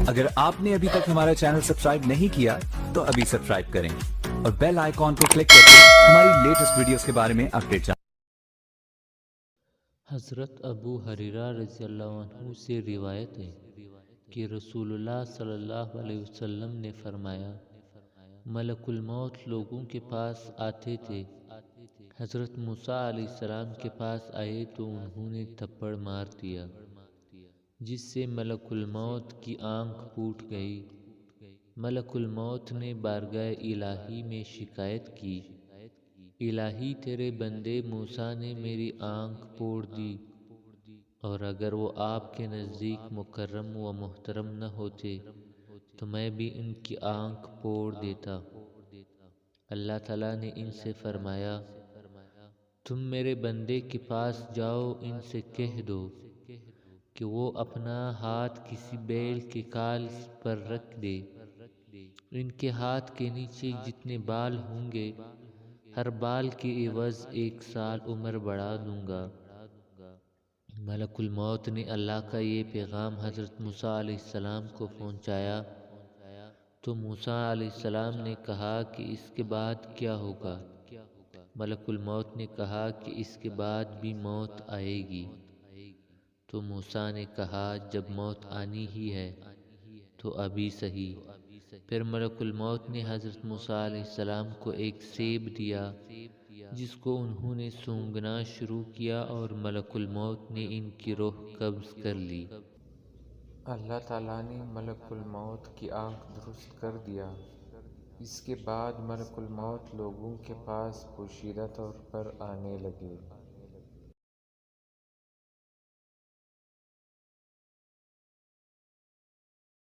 اگر آپ نے ابھی تک ہمارا چینل سبسکرائب نہیں کیا تو ابھی سبسکرائب کریں اور بیل آئیکن کو کلک کر کے ہماری لیٹسٹ ویڈیوز کے بارے میں اپڈیٹ جانیں۔ حضرت ابو ہریرہ رضی اللہ عنہ سے روایت ہے کہ رسول اللہ صلی اللہ علیہ وسلم نے فرمایا، ملک الموت لوگوں کے پاس آتے تھے۔ حضرت موسیٰ علیہ السلام کے پاس آئے تو انہوں نے تھپڑ مار دیا، جس سے ملک الموت کی آنکھ پھوٹ گئی۔ ملک الموت نے بارگاہ الہی میں شکایت کی، الہی تیرے بندے موسیٰ نے میری آنکھ پھوڑ دی، اور اگر وہ آپ کے نزدیک مکرم و محترم نہ ہوتے تو میں بھی ان کی آنکھ پھوڑ دیتا۔ اللہ تعالیٰ نے ان سے فرمایا، تم میرے بندے کے پاس جاؤ، ان سے کہہ دو کہ وہ اپنا ہاتھ کسی بیل کے کال پر رکھ دے، ان کے ہاتھ کے نیچے جتنے بال ہوں گے ہر بال کے عوض 1 سال عمر بڑھا دوں گا۔ ملک الموت نے اللہ کا یہ پیغام حضرت موسیٰ علیہ السلام کو پہنچایا تو موسیٰ علیہ السلام نے کہا کہ اس کے بعد کیا ہوگا؟ ملک الموت نے کہا کہ اس کے بعد بھی موت آئے گی۔ تو موسیٰ نے کہا، جب موت آنی ہی ہے تو ابھی صحیح۔ پھر ملک الموت نے حضرت موسیٰ علیہ السلام کو ایک سیب دیا جس کو انہوں نے سونگھنا شروع کیا، اور ملک الموت نے ان کی روح قبض کر لی۔ اللہ تعالیٰ نے ملک الموت کی آنکھ درست کر دیا۔ اس کے بعد ملک الموت لوگوں کے پاس پوشیدہ طور پر آنے لگے۔